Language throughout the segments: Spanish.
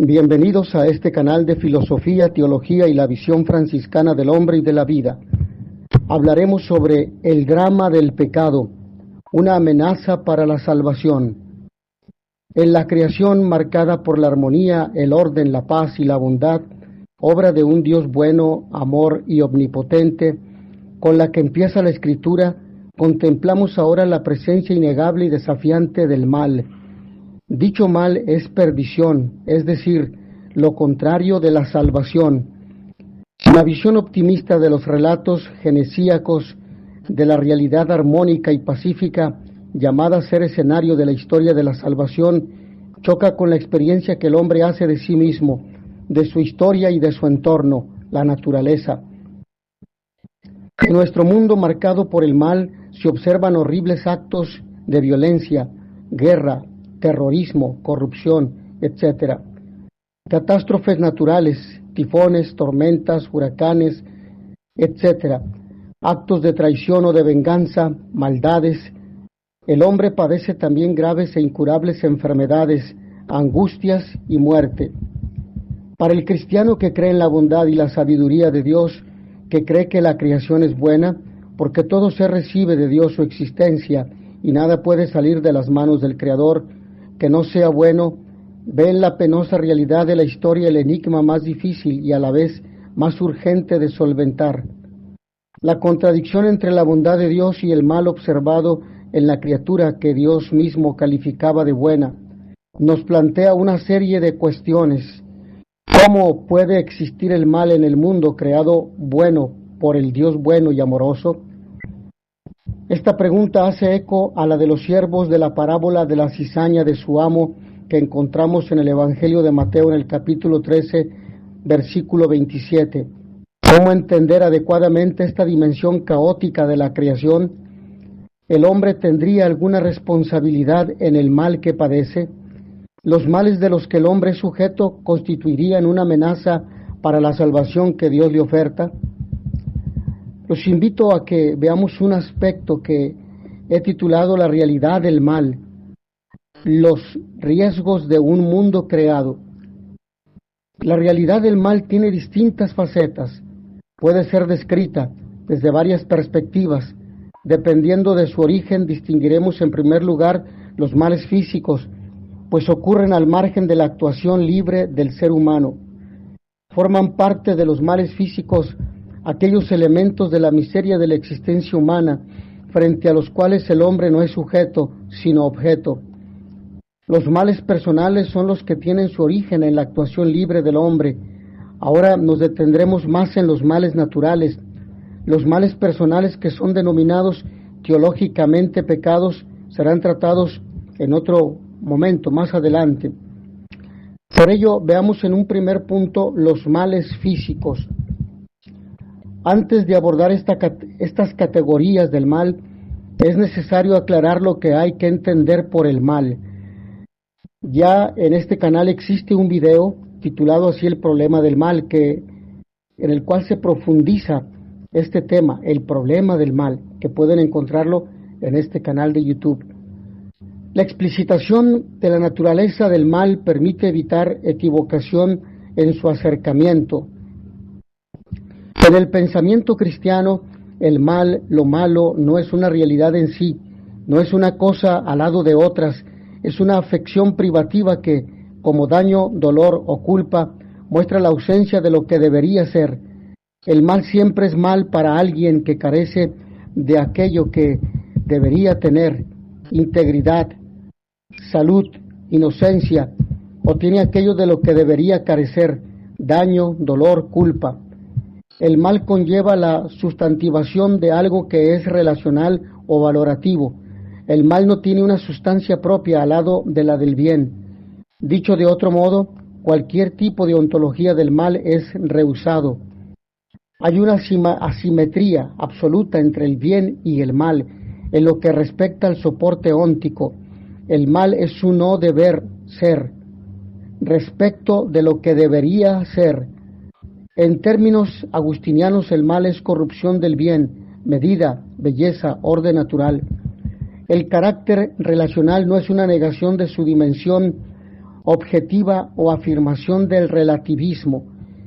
Bienvenidos a este canal de filosofía, teología y la visión franciscana del hombre y de la vida. Hablaremos sobre el drama del pecado, una amenaza para la salvación. En la creación marcada por la armonía, el orden, la paz y la bondad, obra de un Dios bueno, amor y omnipotente, con la que empieza la Escritura, contemplamos ahora la presencia innegable y desafiante del mal. Dicho mal es perdición, es decir, lo contrario de la salvación. La visión optimista de los relatos genesíacos de la realidad armónica y pacífica, llamada a ser escenario de la historia de la salvación, choca con la experiencia que el hombre hace de sí mismo, de su historia y de su entorno, la naturaleza. En nuestro mundo marcado por el mal se observan horribles actos de violencia, guerra, terrorismo, corrupción, etc. Catástrofes naturales, tifones, tormentas, huracanes, etc. Actos de traición o de venganza, maldades. El hombre padece también graves e incurables enfermedades, angustias y muerte. Para el cristiano que cree en la bondad y la sabiduría de Dios, que cree que la creación es buena, porque todo ser recibe de Dios su existencia y nada puede salir de las manos del Creador que no sea bueno, ve en la penosa realidad de la historia el enigma más difícil y a la vez más urgente de solventar. La contradicción entre la bondad de Dios y el mal observado en la criatura que Dios mismo calificaba de buena, nos plantea una serie de cuestiones. ¿Cómo puede existir el mal en el mundo creado bueno por el Dios bueno y amoroso? Esta pregunta hace eco a la de los siervos de la parábola de la cizaña de su amo que encontramos en el Evangelio de Mateo en el capítulo 13, versículo 27. ¿Cómo entender adecuadamente esta dimensión caótica de la creación? ¿El hombre tendría alguna responsabilidad en el mal que padece? ¿Los males de los que el hombre es sujeto constituirían una amenaza para la salvación que Dios le oferta? Los invito a que veamos un aspecto que he titulado La realidad del mal, los riesgos de un mundo creado. La realidad del mal tiene distintas facetas, puede ser descrita desde varias perspectivas. Dependiendo de su origen, distinguiremos en primer lugar los males físicos, pues ocurren al margen de la actuación libre del ser humano. Forman parte de los males físicos aquellos elementos de la miseria de la existencia humana, frente a los cuales el hombre no es sujeto, sino objeto. Los males personales son los que tienen su origen en la actuación libre del hombre. Ahora nos detendremos más en los males naturales. Los males personales, que son denominados teológicamente pecados, serán tratados en otro momento, más adelante. Por ello, veamos en un primer punto los males físicos. Antes de abordar estas categorías del mal, es necesario aclarar lo que hay que entender por el mal. Ya en este canal existe un video titulado así El problema del mal, en el cual se profundiza este tema, el problema del mal, que pueden encontrarlo en este canal de YouTube. La explicitación de la naturaleza del mal permite evitar equivocación en su acercamiento. En el pensamiento cristiano, el mal, lo malo, no es una realidad en sí, no es una cosa al lado de otras, es una afección privativa que, como daño, dolor o culpa, muestra la ausencia de lo que debería ser. El mal siempre es mal para alguien que carece de aquello que debería tener: integridad, salud, inocencia, o tiene aquello de lo que debería carecer: daño, dolor, culpa. El mal conlleva la sustantivación de algo que es relacional o valorativo. El mal no tiene una sustancia propia al lado de la del bien. Dicho de otro modo, cualquier tipo de ontología del mal es rehusado. Hay una asimetría absoluta entre el bien y el mal en lo que respecta al soporte óntico. El mal es un no deber ser respecto de lo que debería ser. En términos agustinianos, el mal es corrupción del bien, medida, belleza, orden natural. El carácter relacional no es una negación de su dimensión objetiva o afirmación del relativismo,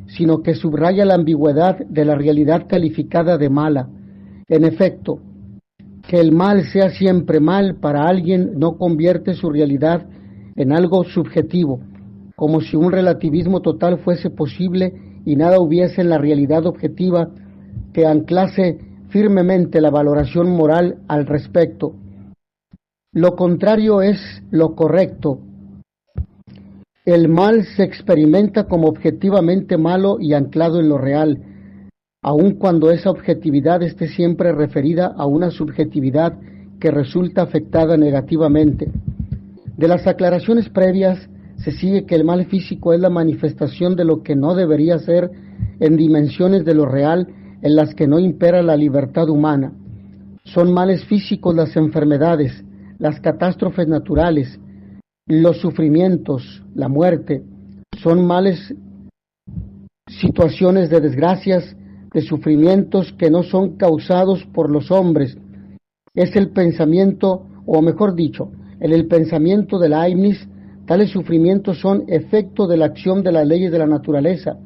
sino que subraya la ambigüedad de la realidad calificada de mala. En efecto, que el mal sea siempre mal para alguien no convierte su realidad en algo subjetivo, como si un relativismo total fuese posible y nada hubiese en la realidad objetiva que anclase firmemente la valoración moral al respecto. Lo contrario es lo correcto. El mal se experimenta como objetivamente malo y anclado en lo real, aun cuando esa objetividad esté siempre referida a una subjetividad que resulta afectada negativamente. De las aclaraciones previas se sigue que el mal físico es la manifestación de lo que no debería ser en dimensiones de lo real en las que no impera la libertad humana. Son males físicos las enfermedades, las catástrofes naturales, los sufrimientos, la muerte. Son males situaciones de desgracias, de sufrimientos que no son causados por los hombres. Es el pensamiento, o mejor dicho, en el pensamiento de Leibniz, tales sufrimientos son efecto de la acción de las leyes de la naturaleza,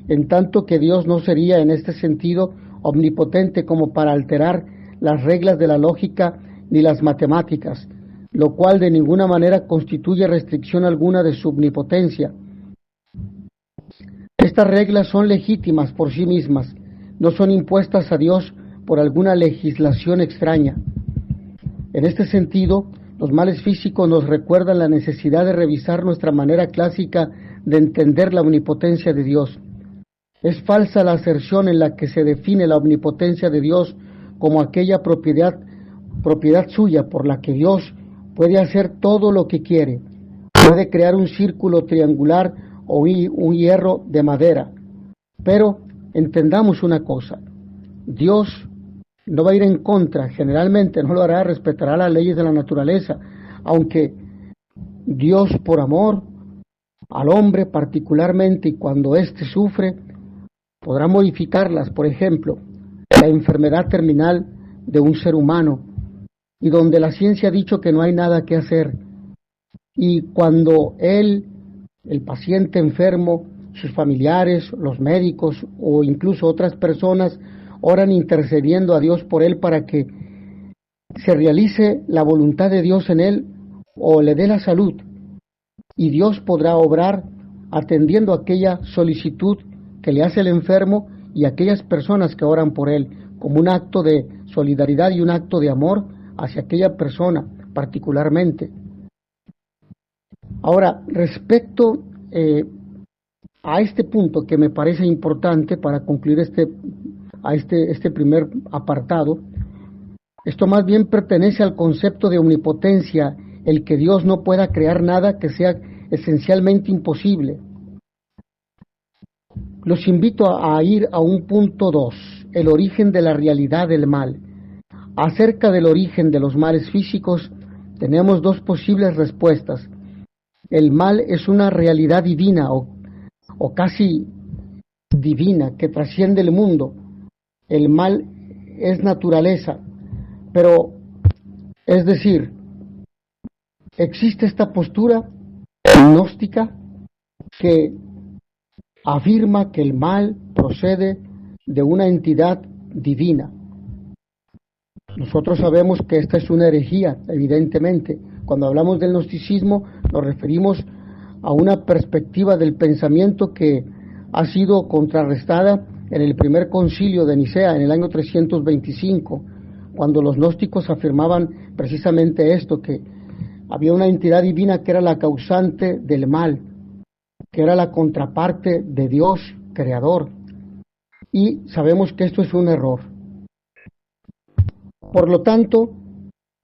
en tanto que Dios no sería en este sentido omnipotente como para alterar las reglas de la lógica ni las matemáticas, lo cual de ninguna manera constituye restricción alguna de su omnipotencia. Estas reglas son legítimas por sí mismas, no son impuestas a Dios por alguna legislación extraña. En este sentido, los males físicos nos recuerdan la necesidad de revisar nuestra manera clásica de entender la omnipotencia de Dios. Es falsa la aserción en la que se define la omnipotencia de Dios como aquella propiedad suya por la que Dios puede hacer todo lo que quiere. Puede crear un círculo triangular o un hierro de madera. Pero entendamos una cosa, Dios no va a ir en contra, generalmente no lo hará, respetará las leyes de la naturaleza, aunque Dios por amor al hombre particularmente y cuando éste sufre, podrá modificarlas. Por ejemplo, la enfermedad terminal de un ser humano, y donde la ciencia ha dicho que no hay nada que hacer, y cuando el paciente enfermo, sus familiares, los médicos o incluso otras personas oran intercediendo a Dios por él para que se realice la voluntad de Dios en él o le dé la salud, y Dios podrá obrar atendiendo aquella solicitud que le hace el enfermo y aquellas personas que oran por él, como un acto de solidaridad y un acto de amor hacia aquella persona particularmente. Ahora, respecto a este punto que me parece importante para concluir este primer apartado, esto más bien pertenece al concepto de omnipotencia, el que Dios no pueda crear nada que sea esencialmente imposible. Los invito a ir a un punto 2, el origen de la realidad del mal. Acerca del origen de los males físicos, tenemos dos posibles respuestas. El mal es una realidad divina o casi divina que trasciende el mundo. El mal es naturaleza, pero es decir, existe esta postura gnóstica que afirma que el mal procede de una entidad divina. Nosotros sabemos que esta es una herejía, evidentemente. Cuando hablamos del gnosticismo nos referimos a una perspectiva del pensamiento que ha sido contrarrestada en el primer concilio de Nicea en el año 325, cuando los gnósticos afirmaban precisamente esto, que había una entidad divina que era la causante del mal, que era la contraparte de Dios creador, y sabemos que esto es un error. Por lo tanto,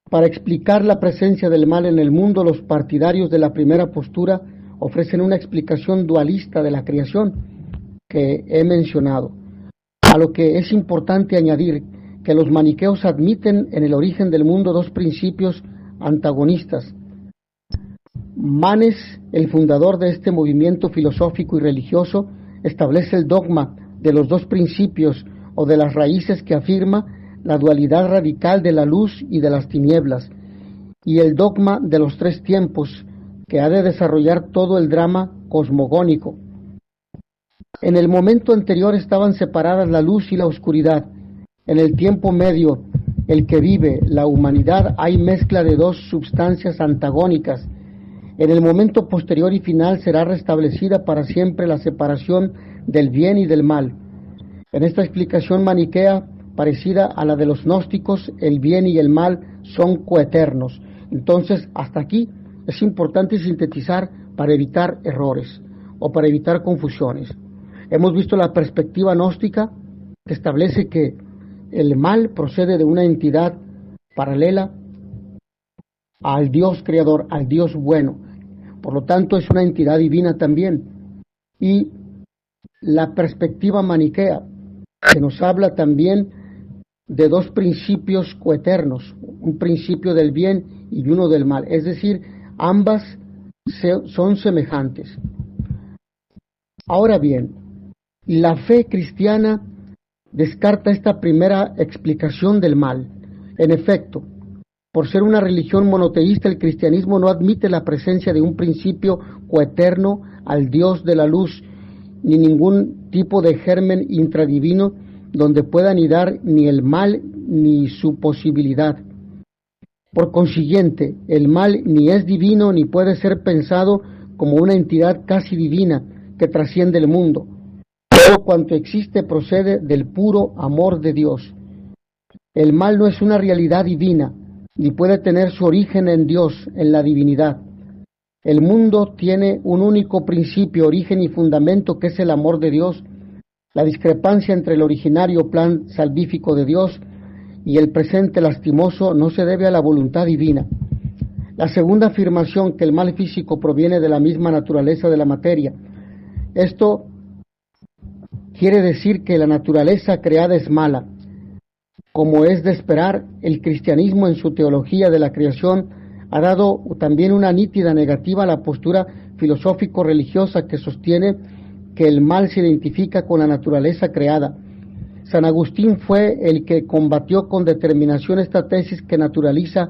para explicar la presencia del mal en el mundo, los partidarios de la primera postura ofrecen una explicación dualista de la creación que he mencionado, a lo que es importante añadir que los maniqueos admiten en el origen del mundo dos principios antagonistas. Manes, el fundador de este movimiento filosófico y religioso, establece el dogma de los dos principios o de las raíces que afirma la dualidad radical de la luz y de las tinieblas, y el dogma de los tres tiempos, que ha de desarrollar todo el drama cosmogónico. En el momento anterior estaban separadas la luz y la oscuridad. En el tiempo medio, el que vive, la humanidad, hay mezcla de dos substancias antagónicas. En el momento posterior y final será restablecida para siempre la separación del bien y del mal. En esta explicación maniquea, parecida a la de los gnósticos, el bien y el mal son coeternos. Entonces, hasta aquí es importante sintetizar para evitar errores o para evitar confusiones. Hemos visto la perspectiva gnóstica que establece que el mal procede de una entidad paralela al Dios creador, al Dios bueno. Por lo tanto, es una entidad divina también. Y la perspectiva maniquea, que nos habla también de dos principios coeternos, un principio del bien y uno del mal. Es decir, ambas son semejantes. Ahora bien, la fe cristiana descarta esta primera explicación del mal. En efecto, por ser una religión monoteísta, el cristianismo no admite la presencia de un principio coeterno al Dios de la luz, ni ningún tipo de germen intradivino donde pueda anidar ni el mal ni su posibilidad. Por consiguiente, el mal ni es divino ni puede ser pensado como una entidad casi divina que trasciende el mundo. Todo cuanto existe procede del puro amor de Dios. El mal no es una realidad divina, ni puede tener su origen en Dios, en la divinidad. El mundo tiene un único principio, origen y fundamento, que es el amor de Dios. La discrepancia entre el originario plan salvífico de Dios y el presente lastimoso no se debe a la voluntad divina. La segunda afirmación, que el mal físico proviene de la misma naturaleza de la materia. Esto quiere decir que la naturaleza creada es mala. Como es de esperar, el cristianismo en su teología de la creación ha dado también una nítida negativa a la postura filosófico-religiosa que sostiene que el mal se identifica con la naturaleza creada. San Agustín fue el que combatió con determinación esta tesis que naturaliza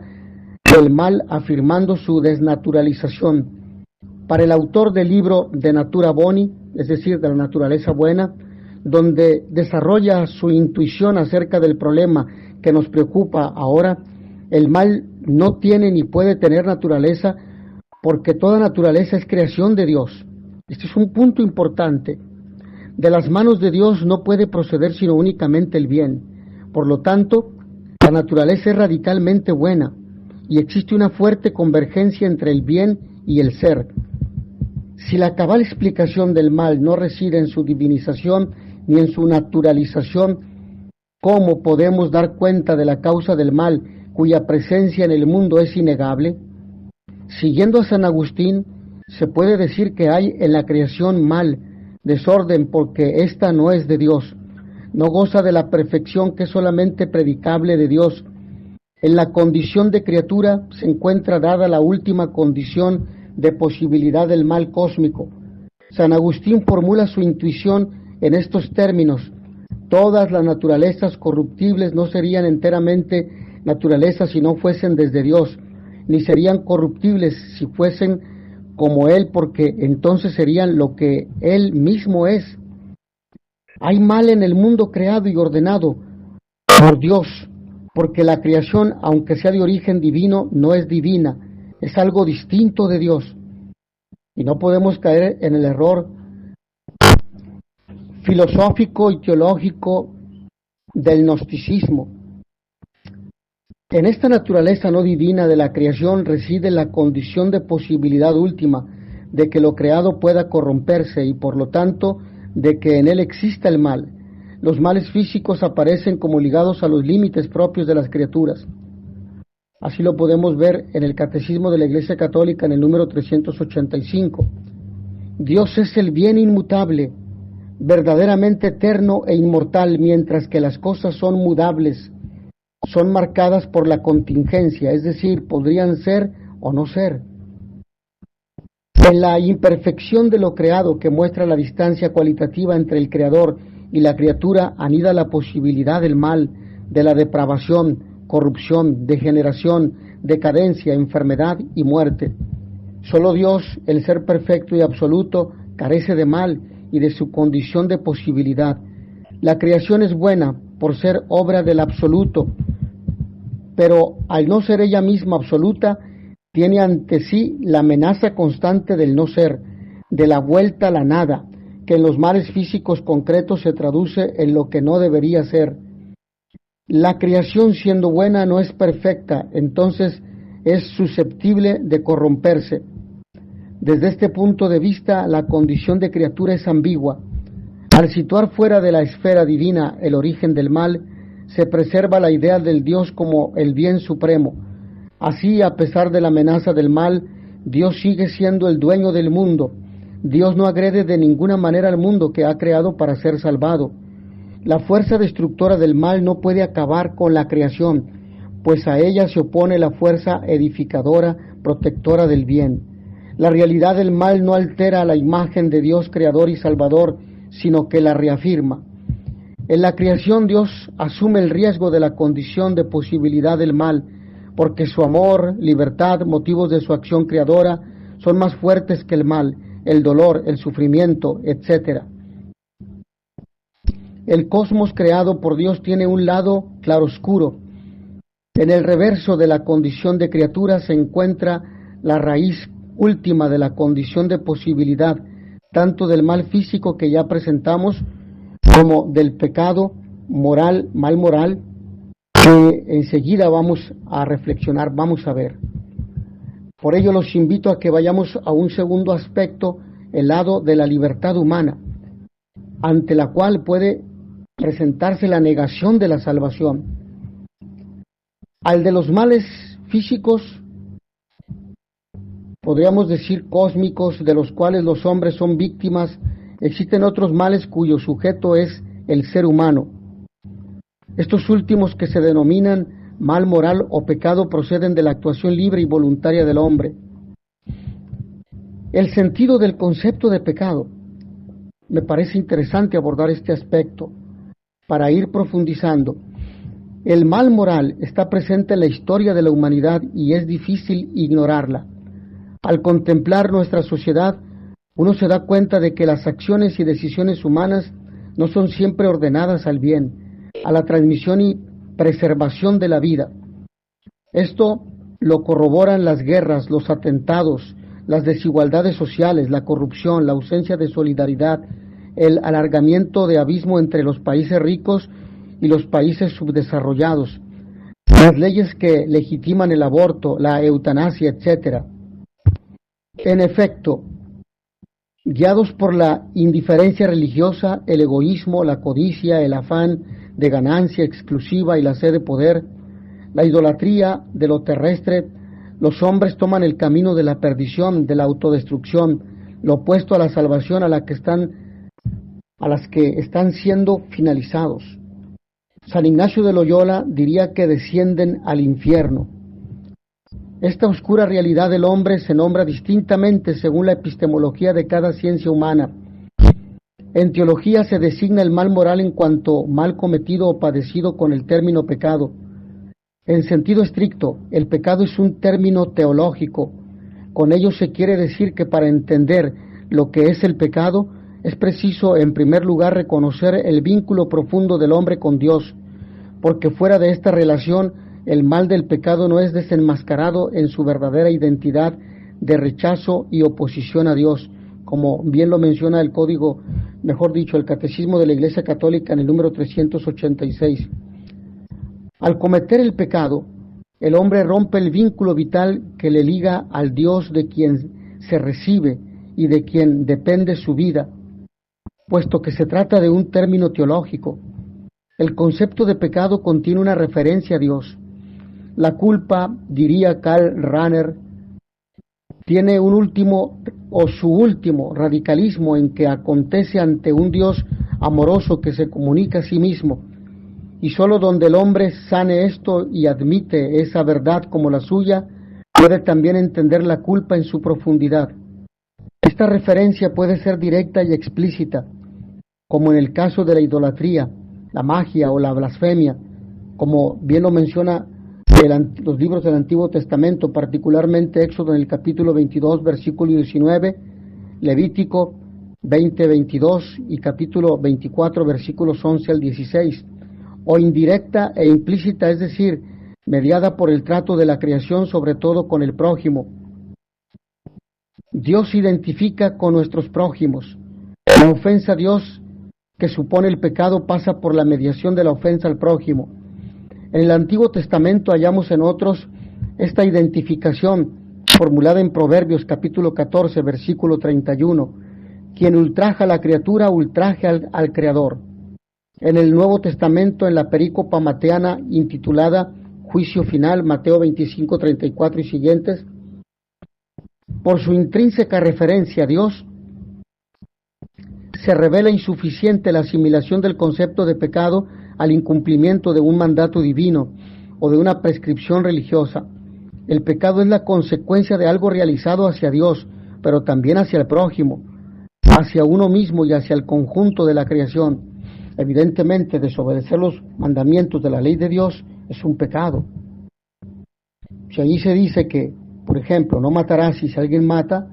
el mal, afirmando su desnaturalización. Para el autor del libro De Natura Boni, es decir, de la naturaleza buena, donde desarrolla su intuición acerca del problema que nos preocupa ahora, el mal no tiene ni puede tener naturaleza, porque toda naturaleza es creación de Dios. Este es un punto importante. De las manos de Dios no puede proceder sino únicamente el bien. Por lo tanto, la naturaleza es radicalmente buena y existe una fuerte convergencia entre el bien y el ser. Si la cabal explicación del mal no reside en su divinización ni en su naturalización, ¿cómo podemos dar cuenta de la causa del mal, cuya presencia en el mundo es innegable? Siguiendo a San Agustín, se puede decir que hay en la creación mal, desorden, porque ésta no es de Dios, no goza de la perfección que es solamente predicable de Dios. En la condición de criatura se encuentra dada la última condición de posibilidad del mal cósmico. San Agustín formula su intuición en estos términos: todas las naturalezas corruptibles no serían enteramente naturalezas si no fuesen desde Dios, ni serían corruptibles si fuesen como Él, porque entonces serían lo que Él mismo es. Hay mal en el mundo creado y ordenado por Dios, porque la creación, aunque sea de origen divino, no es divina, es algo distinto de Dios. Y no podemos caer en el error filosófico y teológico del gnosticismo. En esta naturaleza no divina de la creación reside la condición de posibilidad última de que lo creado pueda corromperse y por lo tanto de que en él exista el mal. Los males físicos aparecen como ligados a los límites propios de las criaturas. Así lo podemos ver en el Catecismo de la Iglesia Católica en el número 385. Dios es el bien inmutable, verdaderamente eterno e inmortal, mientras que las cosas son mudables, son marcadas por la contingencia, es decir, podrían ser o no ser. En la imperfección de lo creado, que muestra la distancia cualitativa entre el Creador y la criatura, anida la posibilidad del mal, de la depravación, corrupción, degeneración, decadencia, enfermedad y muerte. Solo Dios, el ser perfecto y absoluto, carece de mal y de su condición de posibilidad. La creación es buena por ser obra del absoluto, pero al no ser ella misma absoluta, tiene ante sí la amenaza constante del no ser, de la vuelta a la nada, que en los males físicos concretos se traduce en lo que no debería ser. La creación, siendo buena, no es perfecta, entonces es susceptible de corromperse. Desde este punto de vista, la condición de criatura es ambigua. Al situar fuera de la esfera divina el origen del mal, se preserva la idea del Dios como el bien supremo. Así, a pesar de la amenaza del mal, Dios sigue siendo el dueño del mundo. Dios no agrede de ninguna manera al mundo que ha creado para ser salvado. La fuerza destructora del mal no puede acabar con la creación, pues a ella se opone la fuerza edificadora, protectora del bien. La realidad del mal no altera la imagen de Dios creador y salvador, sino que la reafirma. En la creación Dios asume el riesgo de la condición de posibilidad del mal, porque su amor, libertad, motivos de su acción creadora son más fuertes que el mal, el dolor, el sufrimiento, etc. El cosmos creado por Dios tiene un lado claroscuro. En el reverso de la condición de criatura se encuentra la raíz última de la condición de posibilidad, tanto del mal físico que ya presentamos, como del pecado moral, mal moral, que enseguida vamos a reflexionar, vamos a ver. Por ello los invito a que vayamos a un segundo aspecto, el lado de la libertad humana, ante la cual puede presentarse la negación de la salvación. Al de los males físicos, podríamos decir cósmicos, de los cuales los hombres son víctimas, existen otros males cuyo sujeto es el ser humano. Estos últimos, que se denominan mal moral o pecado, proceden de la actuación libre y voluntaria del hombre. El sentido del concepto de pecado. Me parece interesante abordar este aspecto para ir profundizando. El mal moral está presente en la historia de la humanidad y es difícil ignorarla. Al contemplar nuestra sociedad, uno se da cuenta de que las acciones y decisiones humanas no son siempre ordenadas al bien, a la transmisión y preservación de la vida. Esto lo corroboran las guerras, los atentados, las desigualdades sociales, la corrupción, la ausencia de solidaridad, el alargamiento de abismo entre los países ricos y los países subdesarrollados, las leyes que legitiman el aborto, la eutanasia, etc. En efecto, guiados por la indiferencia religiosa, el egoísmo, la codicia, el afán de ganancia exclusiva y la sed de poder, la idolatría de lo terrestre, los hombres toman el camino de la perdición, de la autodestrucción, lo opuesto a la salvación a las que están siendo finalizados. San Ignacio de Loyola diría que descienden al infierno. Esta oscura realidad del hombre se nombra distintamente según la epistemología de cada ciencia humana. En teología se designa el mal moral en cuanto mal cometido o padecido con el término pecado. En sentido estricto, el pecado es un término teológico. Con ello se quiere decir que para entender lo que es el pecado, es preciso en primer lugar reconocer el vínculo profundo del hombre con Dios, porque fuera de esta relación el mal del pecado no es desenmascarado en su verdadera identidad de rechazo y oposición a Dios, como bien lo menciona el código, mejor dicho, el Catecismo de la Iglesia Católica en el número 386. Al cometer el pecado, el hombre rompe el vínculo vital que le liga al Dios de quien se recibe y de quien depende su vida, puesto que se trata de un término teológico. El concepto de pecado contiene una referencia a Dios. La culpa, diría Karl Rahner, tiene un último o su último radicalismo en que acontece ante un Dios amoroso que se comunica a sí mismo, y sólo donde el hombre sane esto y admite esa verdad como la suya, puede también entender la culpa en su profundidad. Esta referencia puede ser directa y explícita, como en el caso de la idolatría, la magia o la blasfemia, como bien lo menciona los libros del Antiguo Testamento, particularmente Éxodo en el capítulo 22, versículo 19, Levítico 20, 22 y capítulo 24, versículos 11 al 16, o indirecta e implícita, es decir, mediada por el trato de la creación, sobre todo con el prójimo. Dios se identifica con nuestros prójimos. La ofensa a Dios que supone el pecado pasa por la mediación de la ofensa al prójimo. En el Antiguo Testamento hallamos en otros esta identificación formulada en Proverbios capítulo 14, versículo 31. Quien ultraja a la criatura, ultraja al Creador. En el Nuevo Testamento, en la perícopa mateana intitulada Juicio Final, Mateo 25, 34 y siguientes, por su intrínseca referencia a Dios, se revela insuficiente la asimilación del concepto de pecado al incumplimiento de un mandato divino o de una prescripción religiosa. El pecado es la consecuencia de algo realizado hacia Dios, pero también hacia el prójimo, hacia uno mismo y hacia el conjunto de la creación. Evidentemente, desobedecer los mandamientos de la ley de Dios es un pecado. Si allí se dice que, por ejemplo, no matarás, y si alguien mata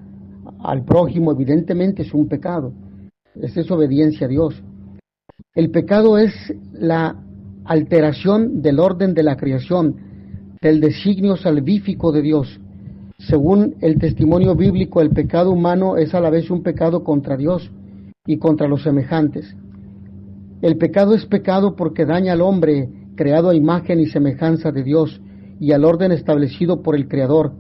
al prójimo, evidentemente es un pecado. Es desobediencia a Dios. El pecado es la alteración del orden de la creación, del designio salvífico de Dios. Según el testimonio bíblico, el pecado humano es a la vez un pecado contra Dios y contra los semejantes. El pecado es pecado porque daña al hombre creado a imagen y semejanza de Dios y al orden establecido por el Creador.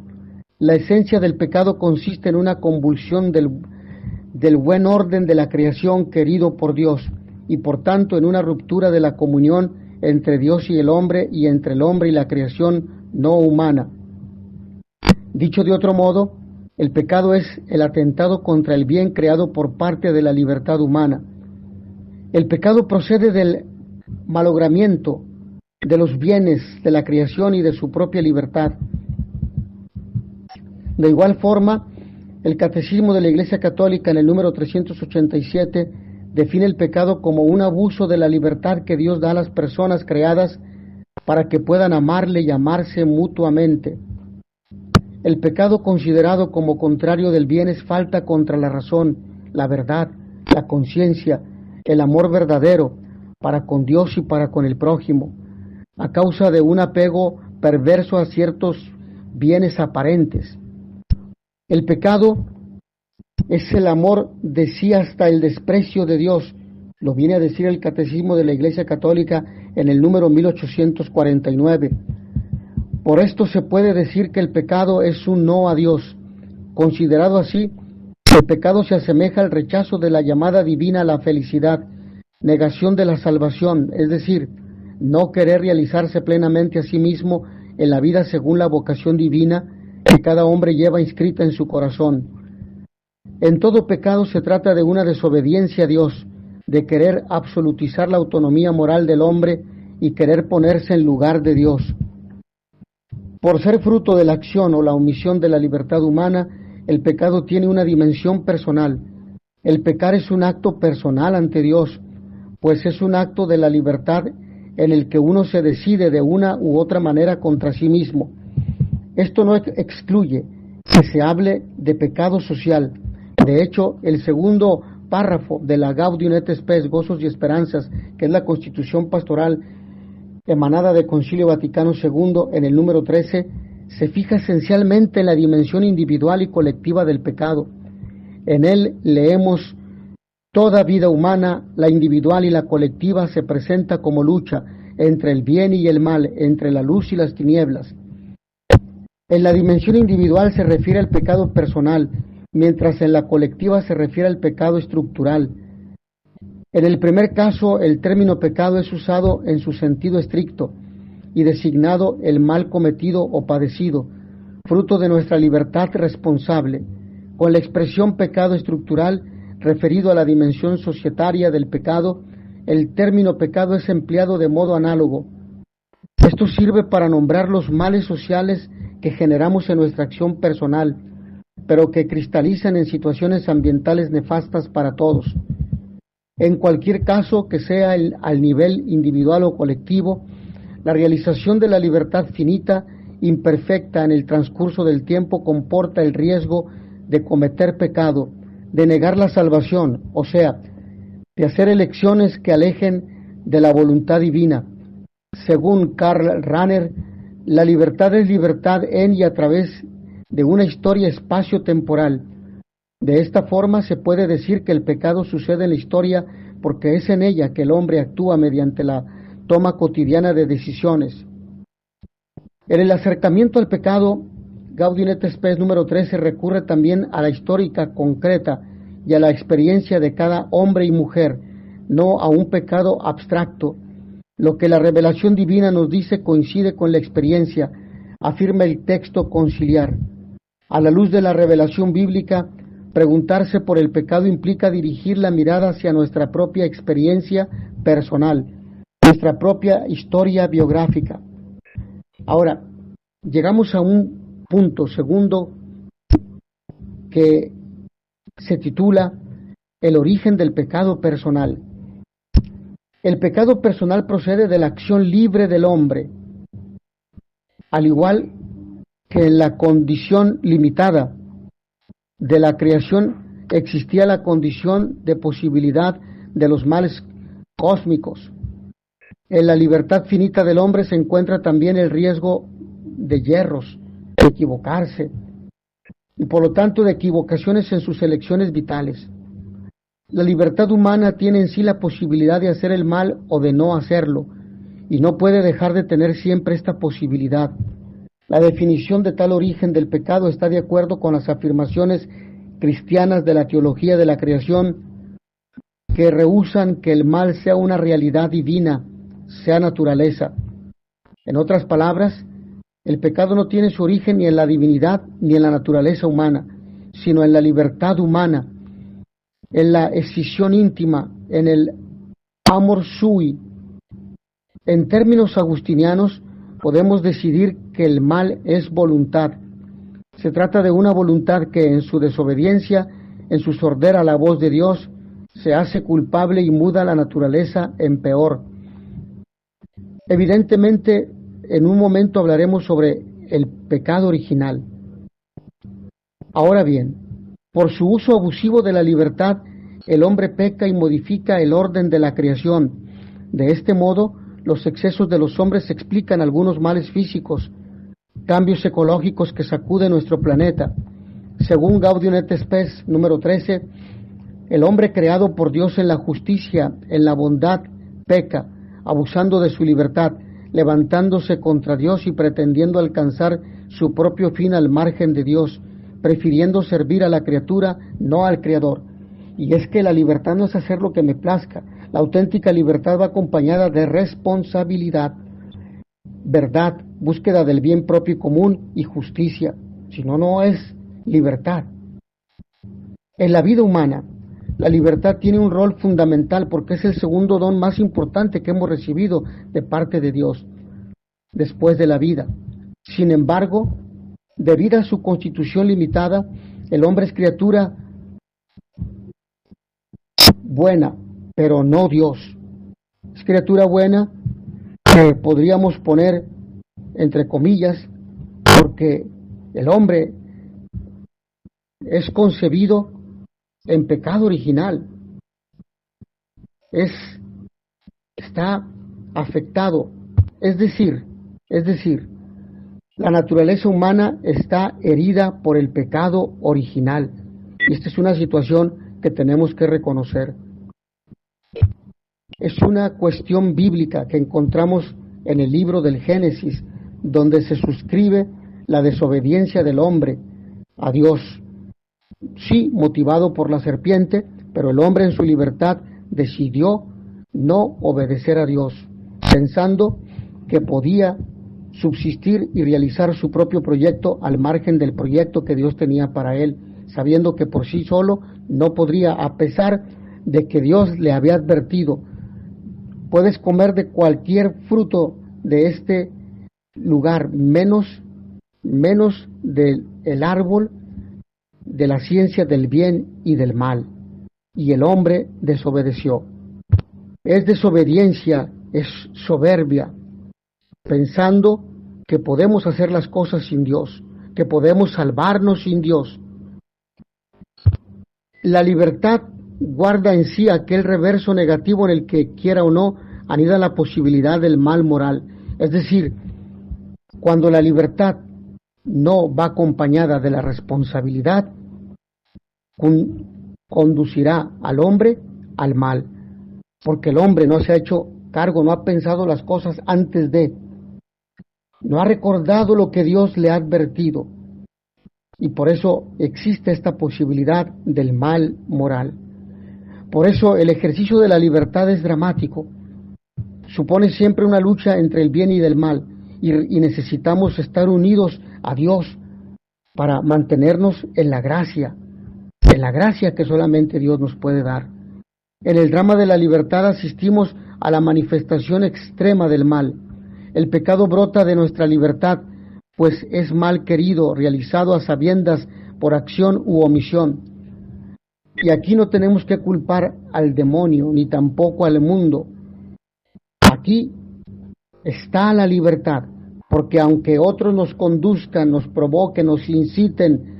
La esencia del pecado consiste en una convulsión del buen orden de la creación querido por Dios, y por tanto en una ruptura de la comunión entre Dios y el hombre, y entre el hombre y la creación no humana. Dicho de otro modo, el pecado es el atentado contra el bien creado por parte de la libertad humana. El pecado procede del malogramiento de los bienes de la creación y de su propia libertad. De igual forma, el Catecismo de la Iglesia Católica, en el número 387, define el pecado como un abuso de la libertad que Dios da a las personas creadas para que puedan amarle y amarse mutuamente. El pecado considerado como contrario del bien es falta contra la razón, la verdad, la conciencia, el amor verdadero para con Dios y para con el prójimo, a causa de un apego perverso a ciertos bienes aparentes. El pecado es el amor de sí hasta el desprecio de Dios. Lo viene a decir el Catecismo de la Iglesia Católica en el número 1849. Por esto se puede decir que el pecado es un no a Dios. Considerado así, el pecado se asemeja al rechazo de la llamada divina a la felicidad, negación de la salvación, es decir, no querer realizarse plenamente a sí mismo en la vida según la vocación divina que cada hombre lleva inscrita en su corazón. En todo pecado se trata de una desobediencia a Dios, de querer absolutizar la autonomía moral del hombre y querer ponerse en lugar de Dios. Por ser fruto de la acción o la omisión de la libertad humana, el pecado tiene una dimensión personal. El pecar es un acto personal ante Dios, pues es un acto de la libertad en el que uno se decide de una u otra manera contra sí mismo. Esto no excluye que se hable de pecado social. De hecho, el segundo párrafo de la Gaudium et Spes, Gozos y Esperanzas, que es la Constitución Pastoral emanada del Concilio Vaticano II, en el número 13, se fija esencialmente en la dimensión individual y colectiva del pecado. En él leemos: toda vida humana, la individual y la colectiva, se presenta como lucha entre el bien y el mal, entre la luz y las tinieblas. En la dimensión individual se refiere al pecado personal, mientras en la colectiva se refiere al pecado estructural. En el primer caso, el término pecado es usado en su sentido estricto y designado el mal cometido o padecido, fruto de nuestra libertad responsable. Con la expresión pecado estructural, referido a la dimensión societaria del pecado, el término pecado es empleado de modo análogo. Esto sirve para nombrar los males sociales que generamos en nuestra acción personal, pero que cristalizan en situaciones ambientales nefastas para todos. En cualquier caso que sea al nivel individual o colectivo, La realización de la libertad finita, imperfecta en el transcurso del tiempo, comporta el riesgo de cometer pecado, de negar la salvación, o sea, de hacer elecciones que alejen de la voluntad divina. Según Karl Rahner, la libertad es libertad en y a través de una historia espacio-temporal. De esta forma se puede decir que el pecado sucede en la historia porque es en ella que el hombre actúa mediante la toma cotidiana de decisiones. En el acercamiento al pecado, Gaudium et Spes número 13 recurre también a la histórica concreta y a la experiencia de cada hombre y mujer, no a un pecado abstracto. Lo que la revelación divina nos dice coincide con la experiencia, afirma el texto conciliar. A la luz de la revelación bíblica, preguntarse por el pecado implica dirigir la mirada hacia nuestra propia experiencia personal, nuestra propia historia biográfica. Ahora, llegamos a un punto segundo que se titula El origen del pecado personal. El pecado personal procede de la acción libre del hombre, al igual que en la condición limitada de la creación existía la condición de posibilidad de los males cósmicos. En la libertad finita del hombre se encuentra también el riesgo de yerros, de equivocarse, y por lo tanto de equivocaciones en sus elecciones vitales. La libertad humana tiene en sí la posibilidad de hacer el mal o de no hacerlo, y no puede dejar de tener siempre esta posibilidad. La definición de tal origen del pecado está de acuerdo con las afirmaciones cristianas de la teología de la creación, que rehúsan que el mal sea una realidad divina, sea naturaleza. En otras palabras, el pecado no tiene su origen ni en la divinidad ni en la naturaleza humana, sino en la libertad humana, en la escisión íntima, en el amor sui. En términos agustinianos, podemos decidir que el mal es voluntad. Se trata de una voluntad que en su desobediencia, en su sordera a la voz de Dios, se hace culpable y muda la naturaleza en peor. Evidentemente, en un momento hablaremos sobre el pecado original. Ahora bien, por su uso abusivo de la libertad, el hombre peca y modifica el orden de la creación. De este modo, los excesos de los hombres explican algunos males físicos, cambios ecológicos que sacuden nuestro planeta. Según Gaudium et Spes número 13, el hombre creado por Dios en la justicia, en la bondad, peca, abusando de su libertad, levantándose contra Dios y pretendiendo alcanzar su propio fin al margen de Dios, prefiriendo servir a la criatura, no al Creador. Y es que la libertad no es hacer lo que me plazca. La auténtica libertad va acompañada de responsabilidad, verdad, búsqueda del bien propio y común y justicia. Si no, no es libertad. En la vida humana, la libertad tiene un rol fundamental porque es el segundo don más importante que hemos recibido de parte de Dios, después de la vida. Sin embargo, debido a su constitución limitada, el hombre es criatura buena, pero no Dios. Es criatura buena que podríamos poner entre comillas, porque el hombre es concebido en pecado original, está afectado, es decir, la naturaleza humana está herida por el pecado original, y esta es una situación que tenemos que reconocer. Es una cuestión bíblica que encontramos en el libro del Génesis, donde se suscribe la desobediencia del hombre a Dios. Sí, motivado por la serpiente, pero el hombre en su libertad decidió no obedecer a Dios, pensando que podía subsistir y realizar su propio proyecto al margen del proyecto que Dios tenía para él, sabiendo que por sí solo no podría, a pesar de que Dios le había advertido: puedes comer de cualquier fruto de este lugar, menos del árbol de la ciencia del bien y del mal. Y el hombre desobedeció. Es desobediencia, es soberbia, pensando que podemos hacer las cosas sin Dios, que podemos salvarnos sin Dios. La libertad guarda en sí aquel reverso negativo en el que, quiera o no, anida la posibilidad del mal moral. Es decir, cuando la libertad no va acompañada de la responsabilidad, conducirá al hombre al mal, porque el hombre no se ha hecho cargo, no ha pensado las cosas antes de, no ha recordado lo que Dios le ha advertido, y por eso existe esta posibilidad del mal moral. Por eso el ejercicio de la libertad es dramático, supone siempre una lucha entre el bien y el mal, y necesitamos estar unidos a Dios para mantenernos en la gracia que solamente Dios nos puede dar. En el drama de la libertad asistimos a la manifestación extrema del mal. El pecado brota de nuestra libertad, pues es mal querido, realizado a sabiendas por acción u omisión. Y aquí no tenemos que culpar al demonio, ni tampoco al mundo. Aquí está la libertad, porque aunque otros nos conduzcan, nos provoquen, nos inciten,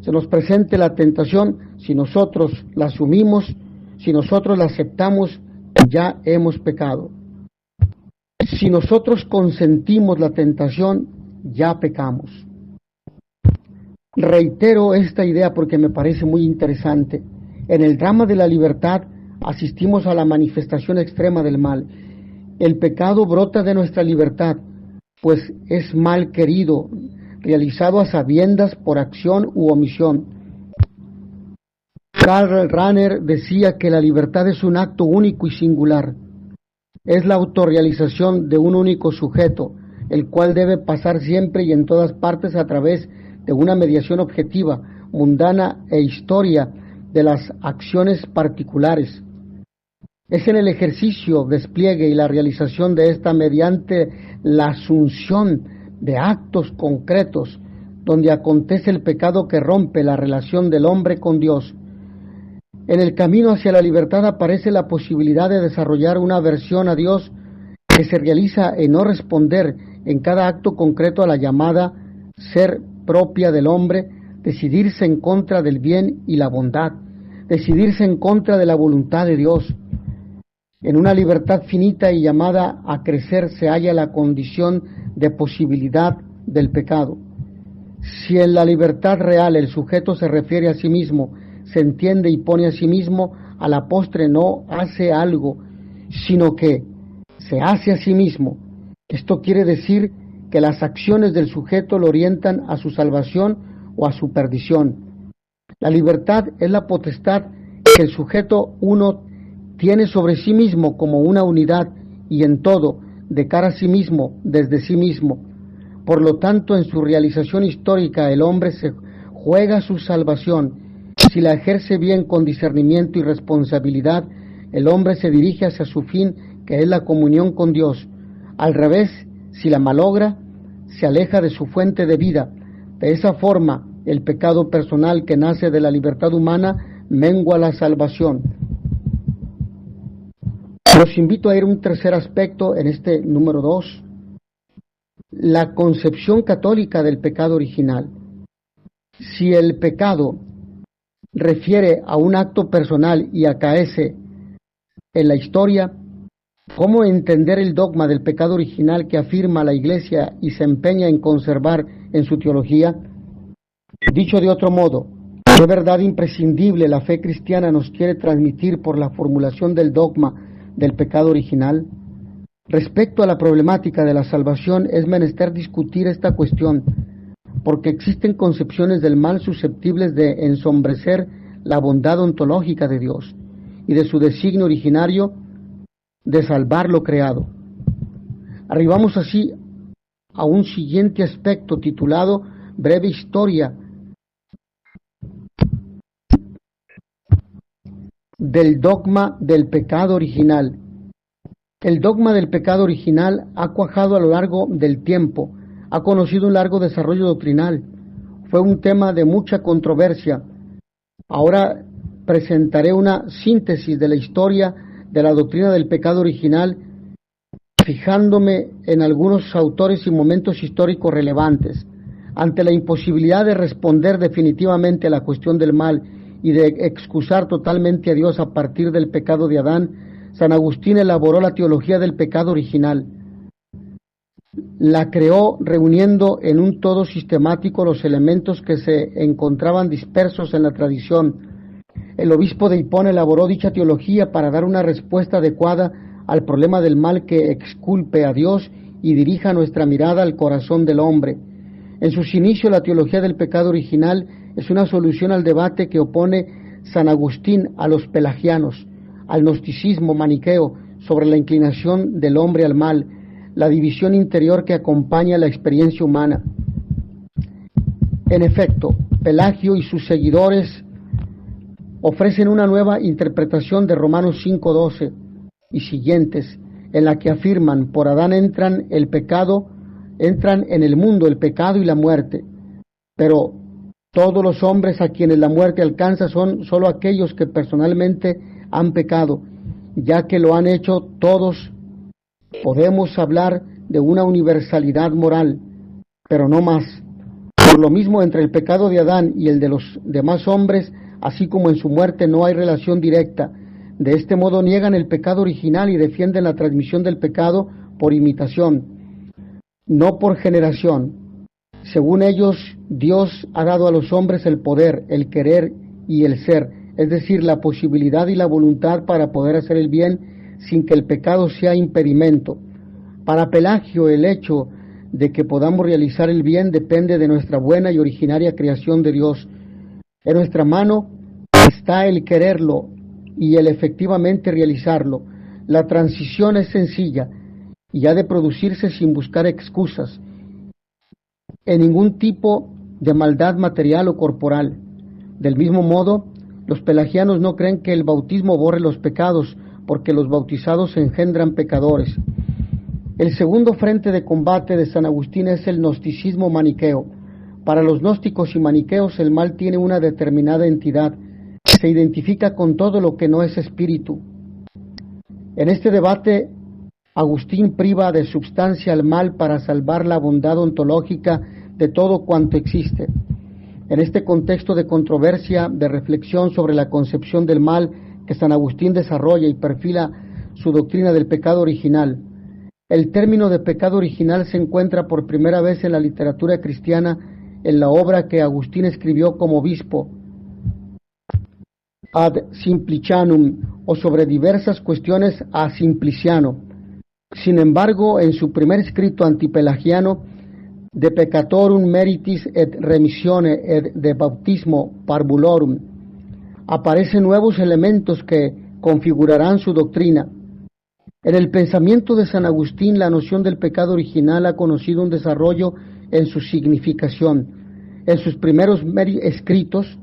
se nos presente la tentación, si nosotros la asumimos, si nosotros la aceptamos, ya hemos pecado. Si nosotros consentimos la tentación, ya pecamos. Reitero esta idea porque me parece muy interesante. En el drama de la libertad asistimos a la manifestación extrema del mal. El pecado brota de nuestra libertad, pues es mal querido, realizado a sabiendas por acción u omisión. Karl Rahner decía que la libertad es un acto único y singular. Es la autorrealización de un único sujeto, el cual debe pasar siempre y en todas partes a través de una mediación objetiva, mundana e historia de las acciones particulares. Es en el ejercicio, despliegue y la realización de esta mediante la asunción de actos concretos, donde acontece el pecado que rompe la relación del hombre con Dios. En el camino hacia la libertad aparece la posibilidad de desarrollar una aversión a Dios que se realiza en no responder en cada acto concreto a la llamada ser propia del hombre, decidirse en contra del bien y la bondad, decidirse en contra de la voluntad de Dios. En una libertad finita y llamada a crecer se halla la condición de posibilidad del pecado. Si en la libertad real el sujeto se refiere a sí mismo, se entiende y pone a sí mismo, a la postre no hace algo, sino que se hace a sí mismo. Esto quiere decir que las acciones del sujeto lo orientan a su salvación o a su perdición. La libertad es la potestad que el sujeto uno tiene sobre sí mismo como una unidad y en todo, de cara a sí mismo, desde sí mismo. Por lo tanto, en su realización histórica el hombre se juega su salvación. Si la ejerce bien con discernimiento y responsabilidad, el hombre se dirige hacia su fin, que es la comunión con Dios. Al revés, si la malogra, se aleja de su fuente de vida. De esa forma, el pecado personal que nace de la libertad humana mengua la salvación. Los invito a ir a un tercer aspecto en este número 2, la concepción católica del pecado original. Si el pecado refiere a un acto personal y acaece en la historia, ¿cómo entender el dogma del pecado original que afirma la Iglesia y se empeña en conservar en su teología? Dicho de otro modo, ¿qué verdad imprescindible la fe cristiana nos quiere transmitir por la formulación del dogma del pecado original? Respecto a la problemática de la salvación, es menester discutir esta cuestión, porque existen concepciones del mal susceptibles de ensombrecer la bondad ontológica de Dios y de su designio originario de salvar lo creado. Arribamos así a un siguiente aspecto titulado Breve Historia del dogma del pecado original. El dogma del pecado original ha cuajado a lo largo del tiempo, ha conocido un largo desarrollo doctrinal, fue un tema de mucha controversia. Ahora presentaré una síntesis de la historia de la doctrina del pecado original fijándome en algunos autores y momentos históricos relevantes. Ante la imposibilidad de responder definitivamente a la cuestión del mal y de excusar totalmente a Dios a partir del pecado de Adán, San Agustín elaboró la teología del pecado original. La creó reuniendo en un todo sistemático los elementos que se encontraban dispersos en la tradición. El obispo de Hipona elaboró dicha teología para dar una respuesta adecuada al problema del mal que exculpe a Dios y dirija nuestra mirada al corazón del hombre. En sus inicios, la teología del pecado original es una solución al debate que opone San Agustín a los pelagianos, al gnosticismo maniqueo sobre la inclinación del hombre al mal, la división interior que acompaña la experiencia humana. En efecto, Pelagio y sus seguidores ofrecen una nueva interpretación de Romanos 5:12 y siguientes, en la que afirman: por Adán entran en el mundo el pecado y la muerte, pero todos los hombres a quienes la muerte alcanza son solo aquellos que personalmente han pecado, ya que lo han hecho todos. Podemos hablar de una universalidad moral, pero no más. Por lo mismo, entre el pecado de Adán y el de los demás hombres, así como en su muerte, no hay relación directa. De este modo niegan el pecado original y defienden la transmisión del pecado por imitación, no por generación. Según ellos, Dios ha dado a los hombres el poder, el querer y el ser, es decir, la posibilidad y la voluntad para poder hacer el bien sin que el pecado sea impedimento. Para Pelagio, el hecho de que podamos realizar el bien depende de nuestra buena y originaria creación de Dios. En nuestra mano está el quererlo y el efectivamente realizarlo. La transición es sencilla y ha de producirse sin buscar excusas en ningún tipo de maldad material o corporal. Del mismo modo, los pelagianos no creen que el bautismo borre los pecados, porque los bautizados engendran pecadores. El segundo frente de combate de San Agustín es el gnosticismo maniqueo. Para los gnósticos y maniqueos, el mal tiene una determinada entidad, se identifica con todo lo que no es espíritu. En este debate, Agustín priva de substancia al mal para salvar la bondad ontológica de todo cuanto existe. En este contexto de controversia, de reflexión sobre la concepción del mal que San Agustín desarrolla y perfila su doctrina del pecado original, el término de pecado original se encuentra por primera vez en la literatura cristiana en la obra que Agustín escribió como obispo, Ad Simplicianum, o sobre diversas cuestiones a Simpliciano. Sin embargo, en su primer escrito antipelagiano, De peccatorum meritis et remissione et de bautismo parvulorum, aparecen nuevos elementos que configurarán su doctrina. En el pensamiento de San Agustín, la noción del pecado original ha conocido un desarrollo en su significación. En sus primeros escritos,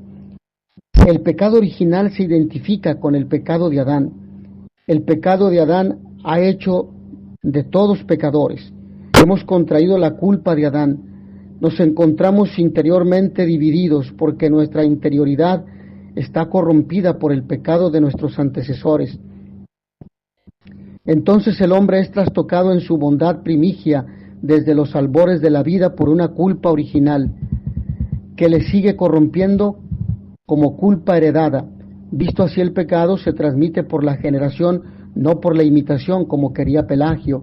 el pecado original se identifica con el pecado de Adán. El pecado de Adán ha hecho de todos pecadores. Hemos contraído la culpa de Adán. Nos encontramos interiormente divididos porque nuestra interioridad está corrompida por el pecado de nuestros antecesores. Entonces el hombre es trastocado en su bondad primigia desde los albores de la vida por una culpa original que le sigue corrompiendo como culpa heredada. Visto así, el pecado se transmite por la generación, no por la imitación, como quería Pelagio.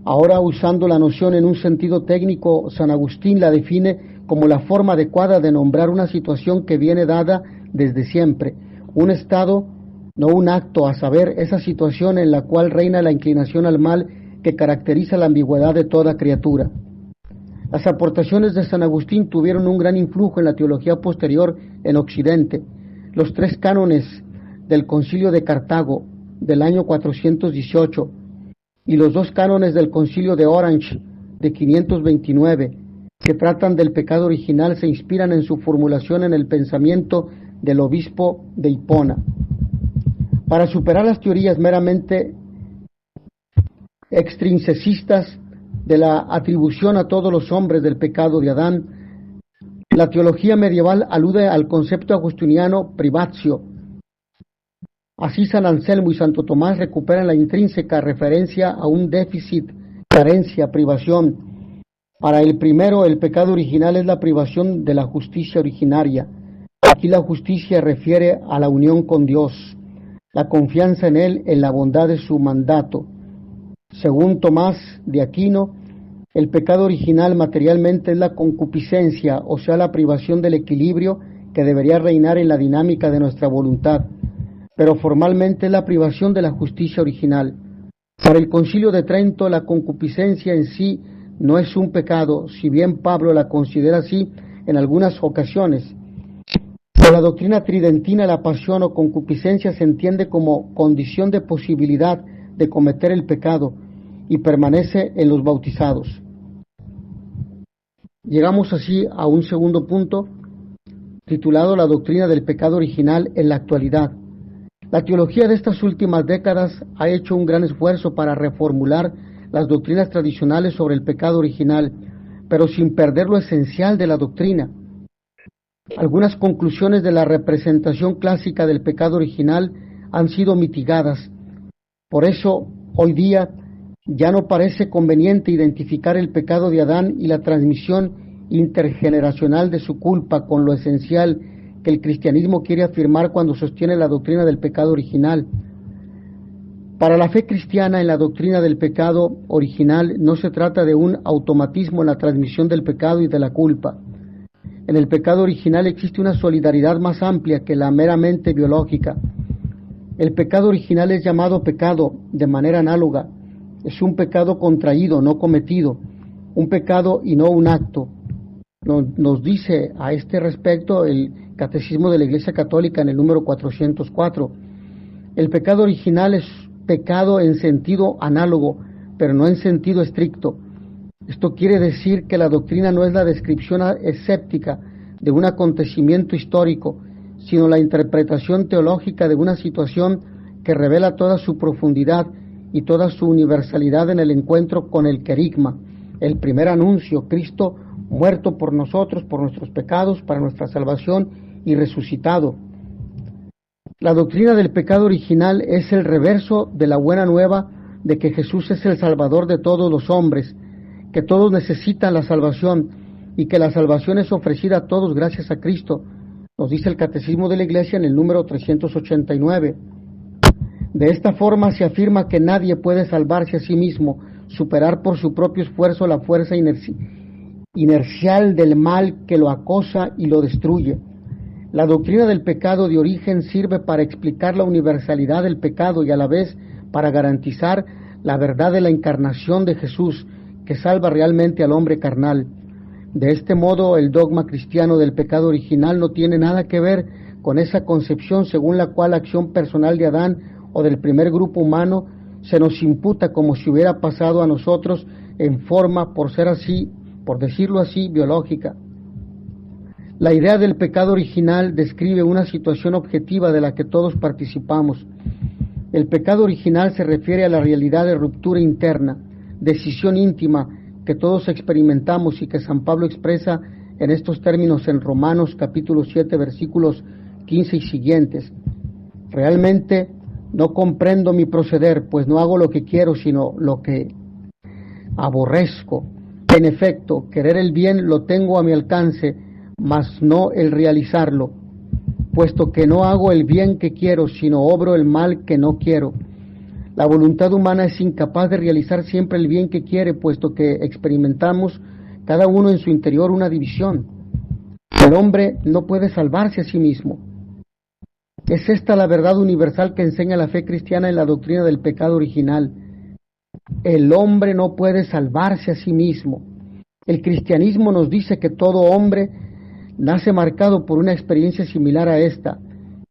Ahora, usando la noción en un sentido técnico, San Agustín la define como la forma adecuada de nombrar una situación que viene dada desde siempre, un estado, no un acto, a saber, esa situación en la cual reina la inclinación al mal que caracteriza la ambigüedad de toda criatura. Las aportaciones de San Agustín tuvieron un gran influjo en la teología posterior en Occidente. Los 3 cánones del Concilio de Cartago del año 418 y los 2 cánones del Concilio de Orange de 529, que tratan del pecado original, se inspiran en su formulación en el pensamiento del obispo de Hipona. Para superar las teorías meramente extrinsecistas de la atribución a todos los hombres del pecado de Adán, la teología medieval alude al concepto agustiniano privatio, Así San Anselmo y Santo Tomás recuperan la intrínseca referencia a un déficit, carencia, privación. Para el primero, el pecado original es la privación de la justicia originaria. Aquí la justicia refiere a la unión con Dios, la confianza en Él, en la bondad de su mandato. Según Tomás de Aquino, el pecado original materialmente es la concupiscencia, o sea, la privación del equilibrio que debería reinar en la dinámica de nuestra voluntad, pero formalmente es la privación de la justicia original. Para el Concilio de Trento, la concupiscencia en sí no es un pecado, si bien Pablo la considera así en algunas ocasiones. Por la doctrina tridentina, la pasión o concupiscencia se entiende como condición de posibilidad de cometer el pecado y permanece en los bautizados. Llegamos así a un segundo punto titulado La doctrina del pecado original en la actualidad. La teología de estas últimas décadas ha hecho un gran esfuerzo para reformular las doctrinas tradicionales sobre el pecado original, pero sin perder lo esencial de la doctrina. Algunas conclusiones de la representación clásica del pecado original han sido mitigadas. Por eso, hoy día, ya no parece conveniente identificar el pecado de Adán y la transmisión intergeneracional de su culpa con lo esencial que el cristianismo quiere afirmar cuando sostiene la doctrina del pecado original. Para la fe cristiana, en la doctrina del pecado original no se trata de un automatismo en la transmisión del pecado y de la culpa. En el pecado original existe una solidaridad más amplia que la meramente biológica. El pecado original es llamado pecado de manera análoga. Es un pecado contraído, no cometido, un pecado y no un acto. Nos dice a este respecto el Catecismo de la Iglesia Católica en el número 404. El pecado original es pecado en sentido análogo, pero no en sentido estricto. Esto quiere decir que la doctrina no es la descripción escéptica de un acontecimiento histórico, sino la interpretación teológica de una situación que revela toda su profundidad y toda su universalidad en el encuentro con el querigma, el primer anuncio, Cristo muerto por nosotros, por nuestros pecados, para nuestra salvación y resucitado. La doctrina del pecado original es el reverso de la buena nueva de que Jesús es el Salvador de todos los hombres, que todos necesitan la salvación y que la salvación es ofrecida a todos gracias a Cristo, nos dice el Catecismo de la Iglesia en el número 389. De esta forma se afirma que nadie puede salvarse a sí mismo, superar por su propio esfuerzo la fuerza inercial del mal que lo acosa y lo destruye. La doctrina del pecado de origen sirve para explicar la universalidad del pecado y a la vez para garantizar la verdad de la encarnación de Jesús, que salva realmente al hombre carnal. De este modo, el dogma cristiano del pecado original no tiene nada que ver con esa concepción según la cual la acción personal de Adán o del primer grupo humano se nos imputa como si hubiera pasado a nosotros en forma, por ser así, por decirlo así, biológica. La idea del pecado original describe una situación objetiva de la que todos participamos. El pecado original se refiere a la realidad de ruptura interna, decisión íntima que todos experimentamos y que San Pablo expresa en estos términos en Romanos capítulo 7 versículos 15 y siguientes. Realmente no comprendo mi proceder, pues no hago lo que quiero, sino lo que aborrezco. En efecto, querer el bien lo tengo a mi alcance, mas no el realizarlo, puesto que no hago el bien que quiero, sino obro el mal que no quiero. La voluntad humana es incapaz de realizar siempre el bien que quiere, puesto que experimentamos cada uno en su interior una división. El hombre no puede salvarse a sí mismo. Es esta la verdad universal que enseña la fe cristiana en la doctrina del pecado original. El hombre no puede salvarse a sí mismo. El cristianismo nos dice que todo hombre nace marcado por una experiencia similar a esta.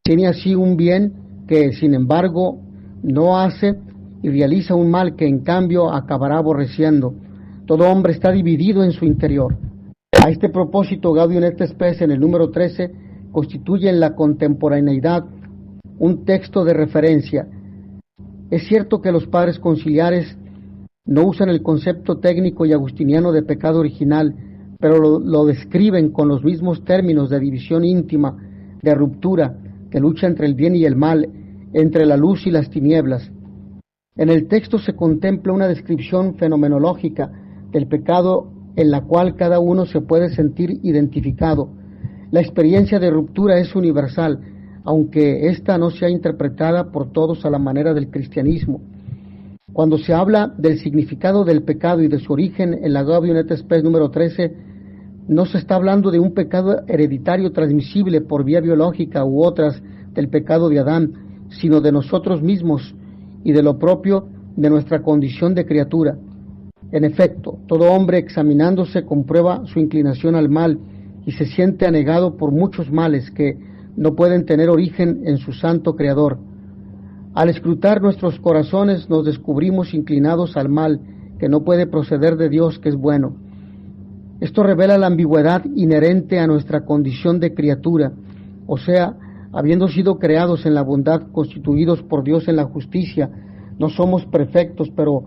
Tiene así un bien que, sin embargo, no hace y realiza un mal que, en cambio, acabará aborreciendo. Todo hombre está dividido en su interior. A este propósito, Gaudium et Spes, en el número 13, constituye en la contemporaneidad un texto de referencia. Es cierto que los padres conciliares no usan el concepto técnico y agustiniano de pecado original, pero lo describen con los mismos términos de división íntima, de ruptura, de lucha entre el bien y el mal, entre la luz y las tinieblas. En el texto se contempla una descripción fenomenológica del pecado en la cual cada uno se puede sentir identificado. La experiencia de ruptura es universal, aunque ésta no sea interpretada por todos a la manera del cristianismo. Cuando se habla del significado del pecado y de su origen en la Gaudium et Spes número 13, no se está hablando de un pecado hereditario transmisible por vía biológica u otras del pecado de Adán, sino de nosotros mismos y de lo propio de nuestra condición de criatura. En efecto, todo hombre examinándose comprueba su inclinación al mal y se siente anegado por muchos males que no pueden tener origen en su santo Creador. Al escrutar nuestros corazones nos descubrimos inclinados al mal que no puede proceder de Dios, que es bueno. Esto revela la ambigüedad inherente a nuestra condición de criatura, o sea, habiendo sido creados en la bondad, constituidos por Dios en la justicia, no somos perfectos, pero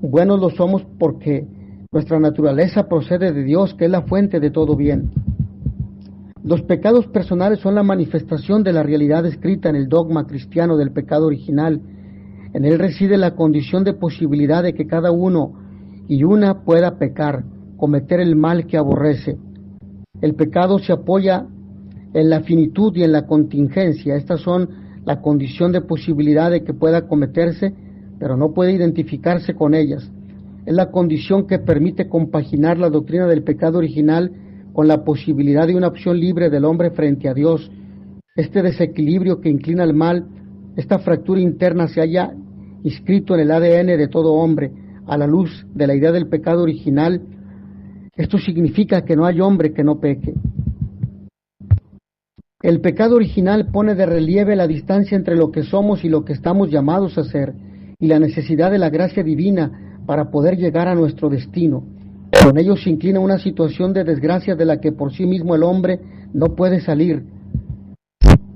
buenos lo somos porque nuestra naturaleza procede de Dios, que es la fuente de todo bien. Los pecados personales son la manifestación de la realidad escrita en el dogma cristiano del pecado original. En él reside la condición de posibilidad de que cada uno y una pueda pecar, cometer el mal que aborrece. El pecado se apoya en la finitud y en la contingencia. Estas son la condición de posibilidad de que pueda cometerse, pero no puede identificarse con ellas. Es la condición que permite compaginar la doctrina del pecado original con la posibilidad de una opción libre del hombre frente a Dios. Este desequilibrio que inclina al mal, esta fractura interna se halla inscrito en el ADN de todo hombre, a la luz de la idea del pecado original. Esto significa que no hay hombre que no peque. El pecado original pone de relieve la distancia entre lo que somos y lo que estamos llamados a ser, y la necesidad de la gracia divina para poder llegar a nuestro destino. Con ello se inclina una situación de desgracia de la que por sí mismo el hombre no puede salir.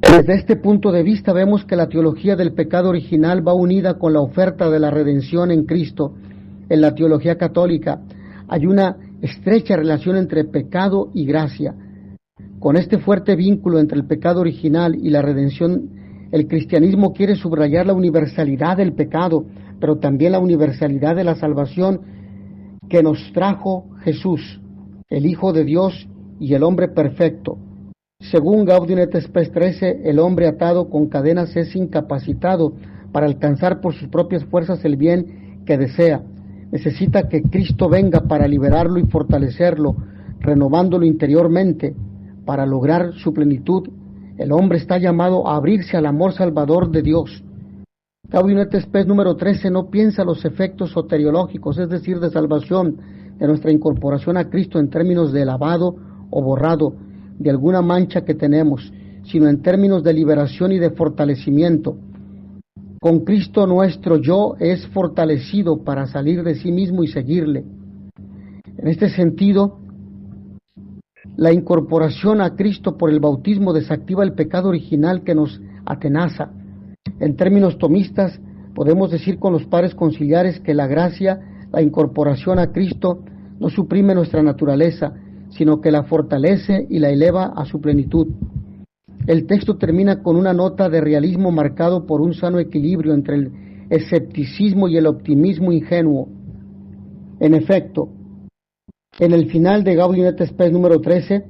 Desde este punto de vista vemos que la teología del pecado original va unida con la oferta de la redención en Cristo. En la teología católica hay una estrecha relación entre pecado y gracia. Con este fuerte vínculo entre el pecado original y la redención, el cristianismo quiere subrayar la universalidad del pecado, pero también la universalidad de la salvación que nos trajo Jesús, el Hijo de Dios y el hombre perfecto. Según Gaudium et Spes 13, el hombre atado con cadenas es incapacitado para alcanzar por sus propias fuerzas el bien que desea. Necesita que Cristo venga para liberarlo y fortalecerlo, renovándolo interiormente. Para lograr su plenitud, el hombre está llamado a abrirse al amor salvador de Dios. Gaudium et Spes número 13 no piensa los efectos soteriológicos, es decir, de salvación, de nuestra incorporación a Cristo en términos de lavado o borrado de alguna mancha que tenemos, sino en términos de liberación y de fortalecimiento. Con Cristo nuestro yo es fortalecido para salir de sí mismo y seguirle. En este sentido, la incorporación a Cristo por el bautismo desactiva el pecado original que nos atenaza. En términos tomistas, podemos decir con los padres conciliares que la gracia, la incorporación a Cristo, no suprime nuestra naturaleza, sino que la fortalece y la eleva a su plenitud. El texto termina con una nota de realismo marcado por un sano equilibrio entre el escepticismo y el optimismo ingenuo. En efecto, en el final de Gaudium et Spes número 13,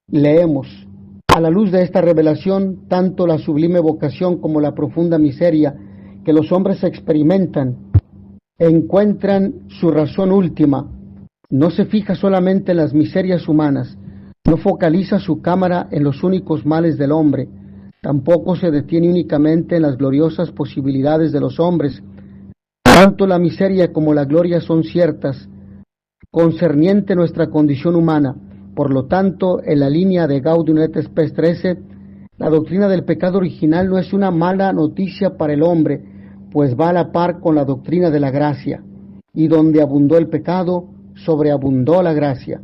leemos: a la luz de esta revelación, tanto la sublime vocación como la profunda miseria que los hombres experimentan encuentran su razón última. No se fija solamente en las miserias humanas, no focaliza su cámara en los únicos males del hombre, tampoco se detiene únicamente en las gloriosas posibilidades de los hombres. Tanto la miseria como la gloria son ciertas, concerniente nuestra condición humana. Por lo tanto, en la línea de Gaudium et Spes 13, la doctrina del pecado original no es una mala noticia para el hombre, pues va a la par con la doctrina de la gracia. Y donde abundó el pecado, sobreabundó la gracia.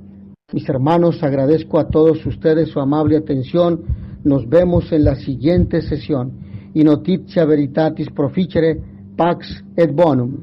Mis hermanos, agradezco a todos ustedes su amable atención. Nos vemos en la siguiente sesión. In notitia veritatis proficere, pax et bonum.